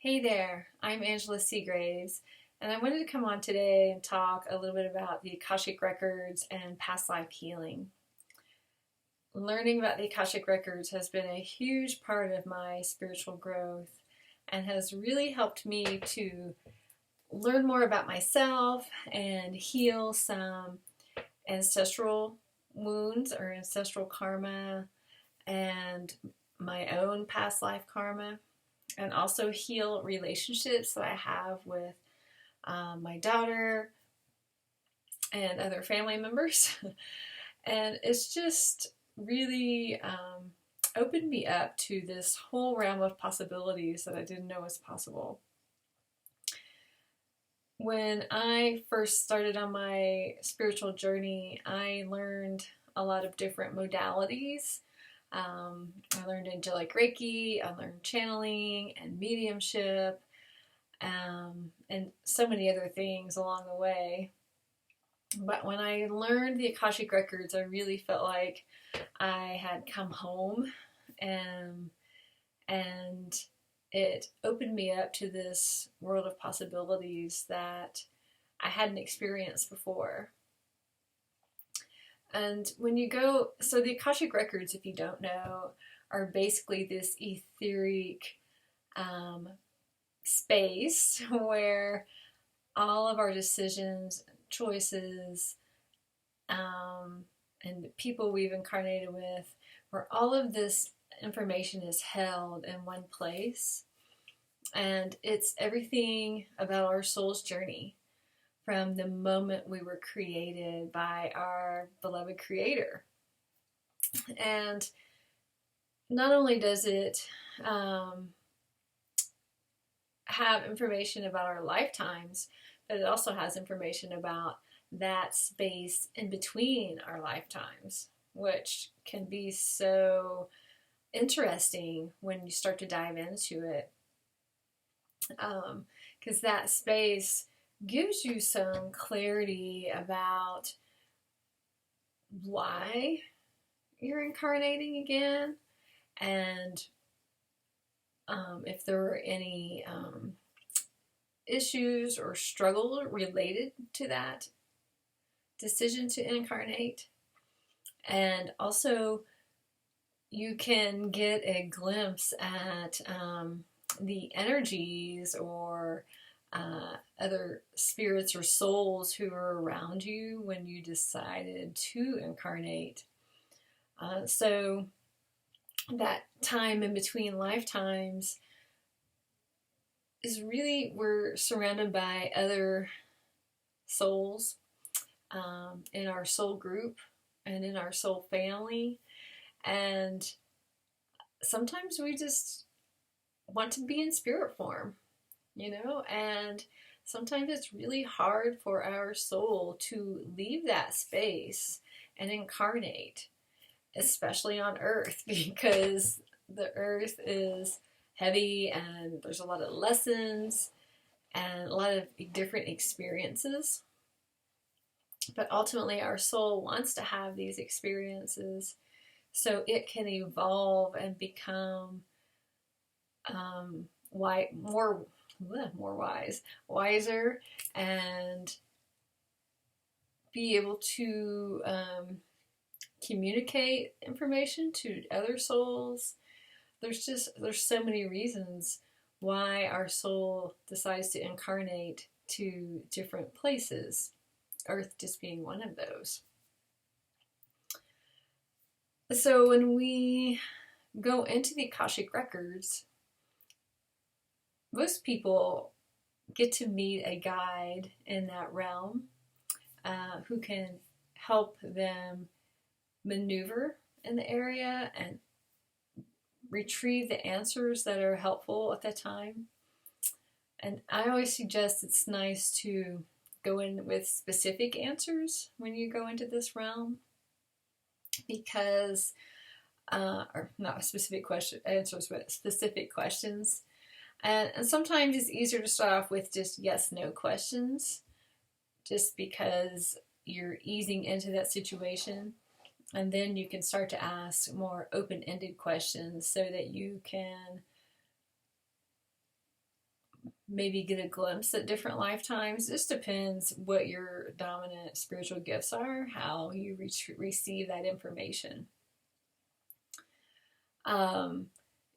Hey there, I'm Angela Seagraves, and I wanted to come on today and talk a little bit about the Akashic Records and past life healing. Learning about the Akashic Records has been a huge part of my spiritual growth and has really helped me to learn more about myself and heal some ancestral wounds or ancestral karma and my own past life karma, and also heal relationships that I have with my daughter and other family members. And it's just really opened me up to this whole realm of possibilities that I didn't know was possible. When I first started on my spiritual journey, I learned a lot of different modalities. I learned angelic Reiki, I learned channeling and mediumship, and so many other things along the way. But when I learned the Akashic Records, I really felt like I had come home, and it opened me up to this world of possibilities that I hadn't experienced before. And when you go, so the Akashic Records, if you don't know, are basically this etheric space where all of our decisions, choices, and the people we've incarnated with, where all of this information is held in one place. And it's everything about our soul's journey from the moment we were created by our beloved Creator. And not only does it have information about our lifetimes, but it also has information about that space in between our lifetimes, which can be so interesting when you start to dive into it. Because that space gives you some clarity about why you're incarnating again, and if there were any issues or struggle related to that decision to incarnate. And also, you can get a glimpse at the energies or other spirits or souls who are around you when you decided to incarnate. So that time in between lifetimes is really, we're surrounded by other souls in our soul group and in our soul family. And sometimes we just want to be in spirit form, and sometimes it's really hard for our soul to leave that space and incarnate, especially on Earth, because the Earth is heavy and there's a lot of lessons and a lot of different experiences. But ultimately, our soul wants to have these experiences so it can evolve and become more wise, wiser, and be able to communicate information to other souls. There's so many reasons why our soul decides to incarnate to different places, Earth just being one of those. So when we go into the Akashic Records, most people get to meet a guide in that realm who can help them maneuver in the area and retrieve the answers that are helpful at the time. And I always suggest it's nice to go in with specific answers when you go into this realm, because or not specific answers, but specific questions. And sometimes it's easier to start off with just yes/no questions, just because you're easing into that situation. And then you can start to ask more open-ended questions so that you can maybe get a glimpse at different lifetimes. Just depends what your dominant spiritual gifts are, how you receive that information.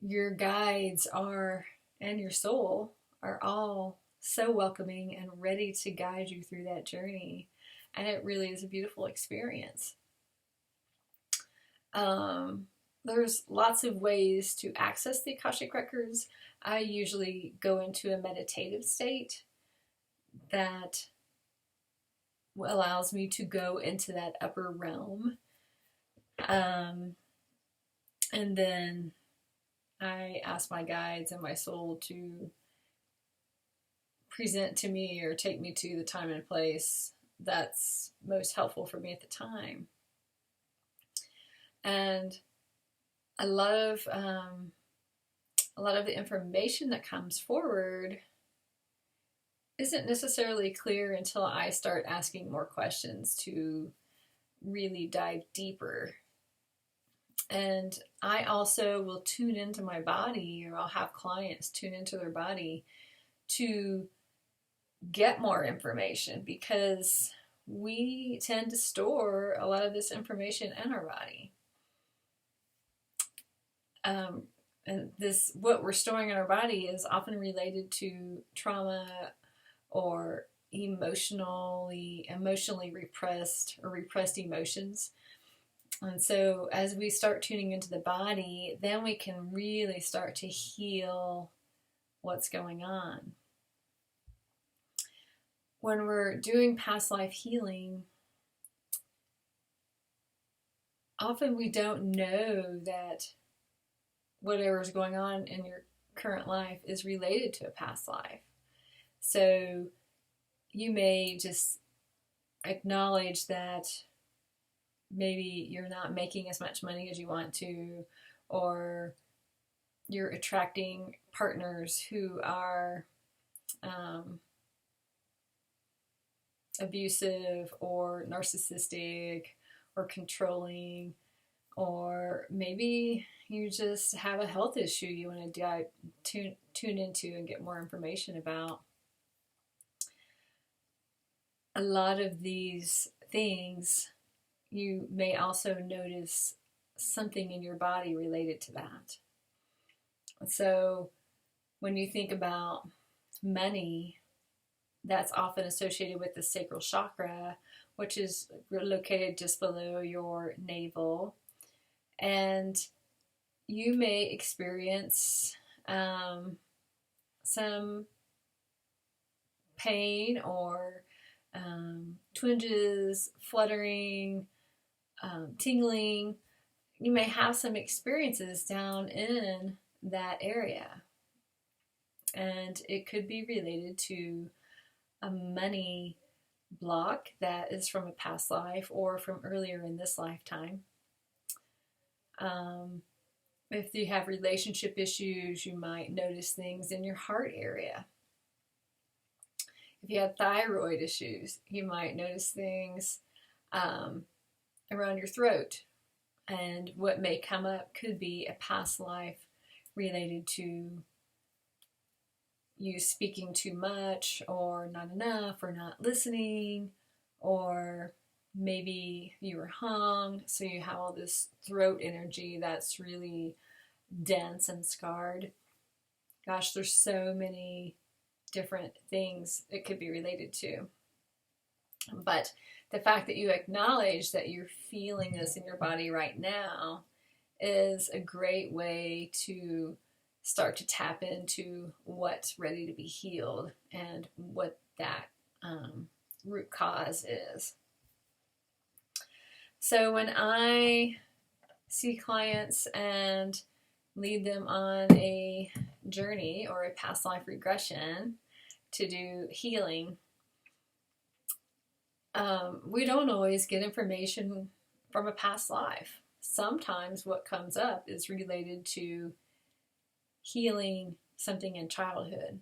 Your guides are, and your soul are all so welcoming and ready to guide you through that journey. And it really is a beautiful experience. There's lots of ways to access the Akashic Records. I usually go into a meditative state that allows me to go into that upper realm. And then I ask my guides and my soul to present to me or take me to the time and place that's most helpful for me at the time. And a lot of the information that comes forward isn't necessarily clear until I start asking more questions to really dive deeper. And I also will tune into my body, or I'll have clients tune into their body to get more information, because we tend to store a lot of this information in our body. And this, what we're storing in our body, is often related to trauma or emotionally repressed or repressed emotions. And so as we start tuning into the body, then we can really start to heal what's going on. When we're doing past life healing, often we don't know that whatever's going on in your current life is related to a past life. So you may just acknowledge that maybe you're not making as much money as you want to, or you're attracting partners who are abusive or narcissistic or controlling, or maybe you just have a health issue you want to tune into and get more information about. A lot of these things, you may also notice something in your body related to that. So when you think about money, that's often associated with the Sacral Chakra, which is located just below your navel. And you may experience some pain or twinges, fluttering, tingling. You may have some experiences down in that area. And it could be related to a money block that is from a past life or from earlier in this lifetime. If you have relationship issues, you might notice things in your heart area. If you have thyroid issues, you might notice things around your throat. And what may come up could be a past life related to you speaking too much or not enough or not listening, or maybe you were hung, so you have all this throat energy that's really dense and scarred. Gosh, there's so many different things it could be related to. But the fact that you acknowledge that you're feeling this in your body right now is a great way to start to tap into what's ready to be healed and what that root cause is. So when I see clients and lead them on a journey or a past life regression to do healing, we don't always get information from a past life. Sometimes what comes up is related to healing something in childhood.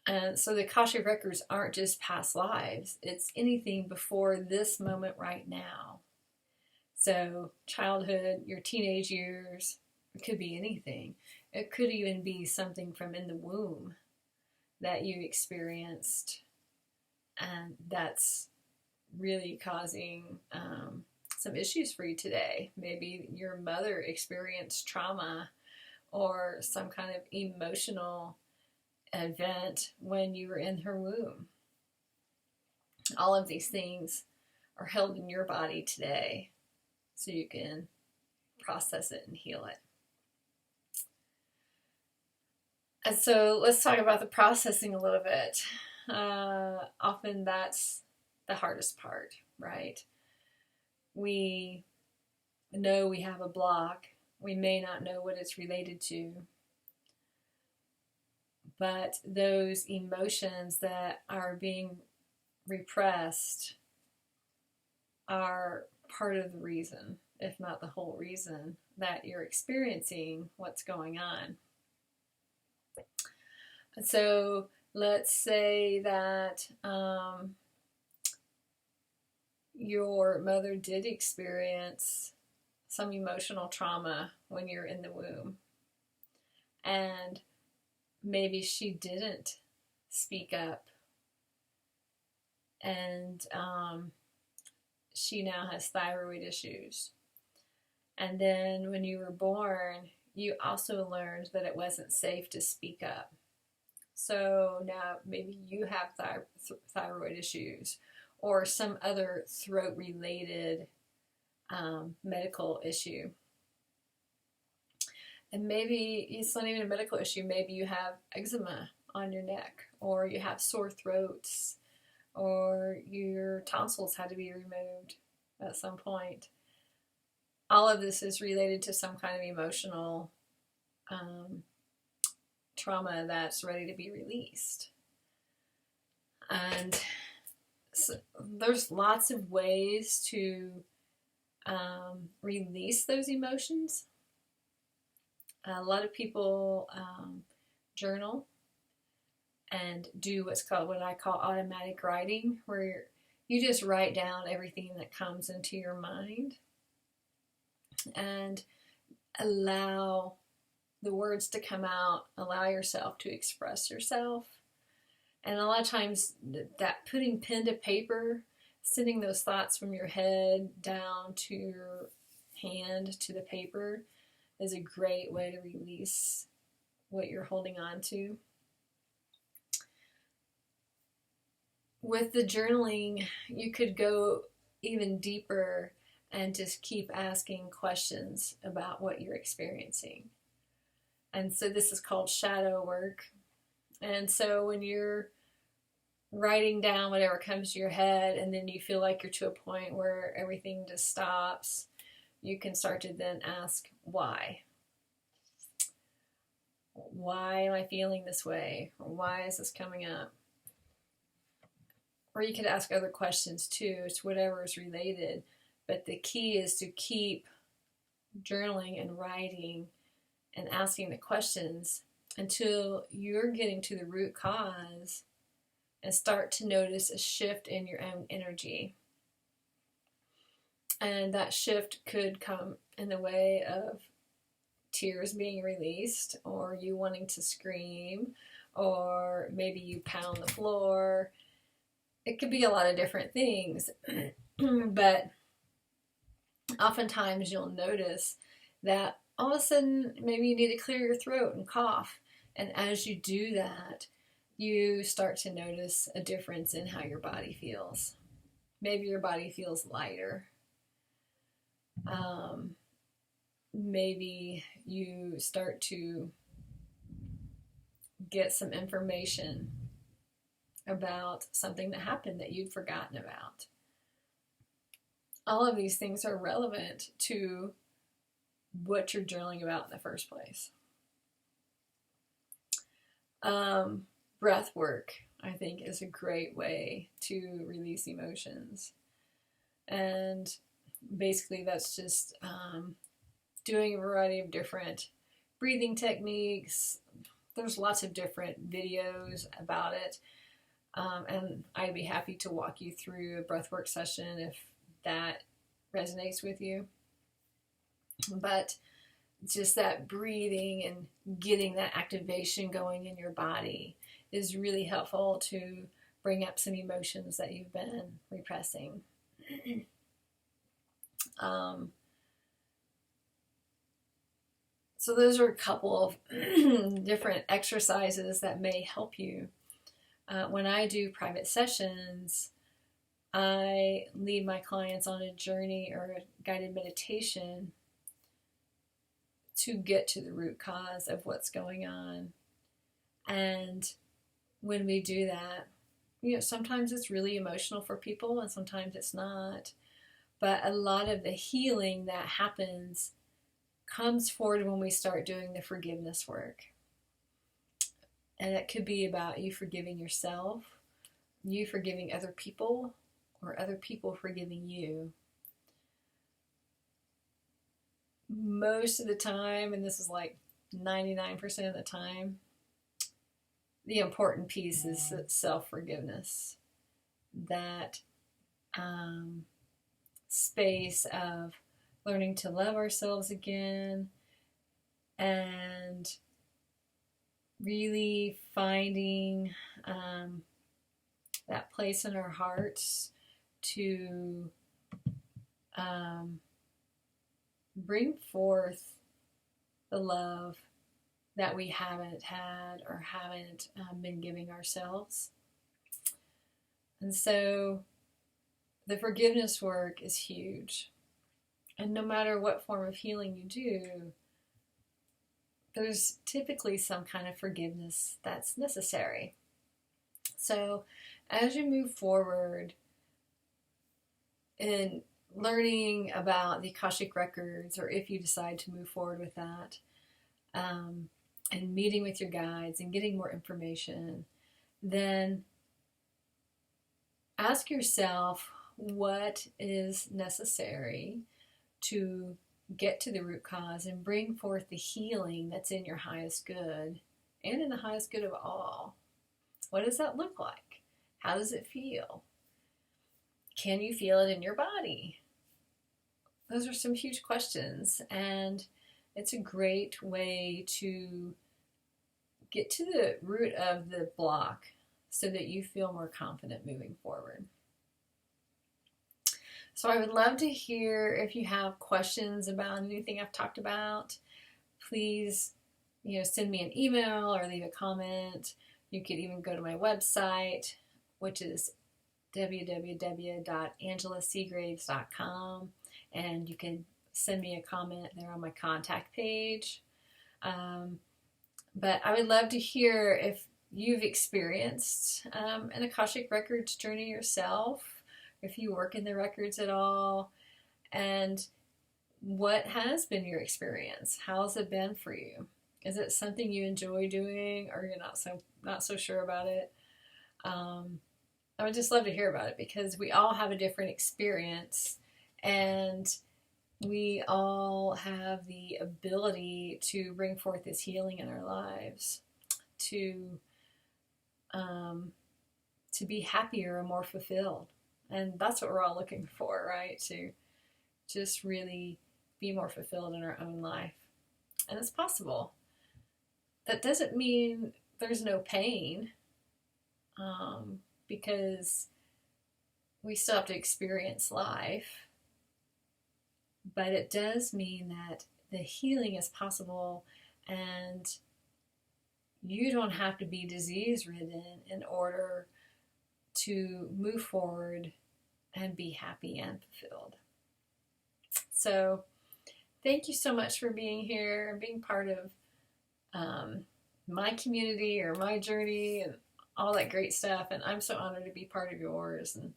And so the Akashic Records aren't just past lives. It's anything before this moment right now. So childhood, your teenage years, it could be anything. It could even be something from in the womb that you experienced, and that's really causing some issues for you today. Maybe your mother experienced trauma or some kind of emotional event when you were in her womb. All of these things are held in your body today so you can process it and heal it. And so let's talk about the processing a little bit. Often that's the hardest part, right? We know we have a block. We may not know what it's related to. But those emotions that are being repressed are part of the reason, if not the whole reason, that you're experiencing what's going on. So let's say that your mother did experience some emotional trauma when you're in the womb, and maybe she didn't speak up, and she now has thyroid issues. And then when you were born, you also learned that it wasn't safe to speak up. So now maybe you have thyroid issues or some other throat-related medical issue. And maybe it's not even a medical issue. Maybe you have eczema on your neck, or you have sore throats, or your tonsils had to be removed at some point. All of this is related to some kind of emotional trauma that's ready to be released. And so there's lots of ways to release those emotions. A lot of people journal and do what I call automatic writing, where you just write down everything that comes into your mind and allow the words to come out, allow yourself to express yourself. And a lot of times that putting pen to paper, sending those thoughts from your head down to your hand to the paper, is a great way to release what you're holding on to. With the journaling, you could go even deeper and just keep asking questions about what you're experiencing. And so this is called shadow work. And so when you're writing down whatever comes to your head, and then you feel like you're to a point where everything just stops, you can start to then ask why. Why am I feeling this way? Or why is this coming up? Or you could ask other questions too. It's whatever is related. But the key is to keep journaling and writing and asking the questions until you're getting to the root cause and start to notice a shift in your own energy. And that shift could come in the way of tears being released, or you wanting to scream, or maybe you pound the floor. It could be a lot of different things, but oftentimes you'll notice that all of a sudden maybe you need to clear your throat and cough. And as you do that, you start to notice a difference in how your body feels. Maybe your body feels lighter. Maybe you start to get some information about something that happened that you'd forgotten about. All of these things are relevant to what you're journaling about in the first place. Breath work, I think, is a great way to release emotions. And basically that's just doing a variety of different breathing techniques. There's lots of different videos about it. And I'd be happy to walk you through a breathwork session if that resonates with you. But just that breathing and getting that activation going in your body is really helpful to bring up some emotions that you've been repressing. So those are a couple of different exercises that may help you. When I do private sessions, I lead my clients on a journey or a guided meditation to get to the root cause of what's going on. And when we do that, sometimes it's really emotional for people and sometimes it's not. But a lot of the healing that happens comes forward when we start doing the forgiveness work. And it could be about you forgiving yourself, you forgiving other people, or other people forgiving you. Most of the time, and this is like 99% of the time, the important piece is self-forgiveness. That space of learning to love ourselves again and really finding that place in our hearts to bring forth the love that we haven't had or haven't been giving ourselves. And so the forgiveness work is huge. And no matter what form of healing you do, there's typically some kind of forgiveness that's necessary. So as you move forward in learning about the Akashic Records, or if you decide to move forward with that, and meeting with your guides and getting more information, then ask yourself what is necessary to get to the root cause and bring forth the healing that's in your highest good and in the highest good of all. What does that look like? How does it feel? Can you feel it in your body? Those are some huge questions, and it's a great way to get to the root of the block so that you feel more confident moving forward. So I would love to hear if you have questions about anything I've talked about. Please, send me an email or leave a comment. You could even go to my website, which is www.angelaseagraves.com, and you can send me a comment there on my contact page. But I would love to hear if you've experienced an Akashic Records journey yourself, if you work in the records at all, and what has been your experience? How's it been for you? Is it something you enjoy doing, or you're not so sure about it? I would just love to hear about it, because we all have a different experience, and we all have the ability to bring forth this healing in our lives, to be happier and more fulfilled. And that's what we're all looking for, right? To just really be more fulfilled in our own life. And it's possible. That doesn't mean there's no pain, because we still have to experience life. But it does mean that the healing is possible, and you don't have to be disease-ridden in order to move forward and be happy and fulfilled. So thank you so much for being here and being part of my community or my journey and all that great stuff. And I'm so honored to be part of yours. And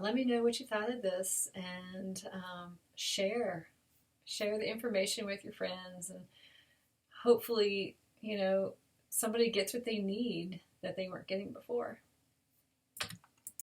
let me know what you thought of this, and share the information with your friends, and hopefully, somebody gets what they need that they weren't getting before.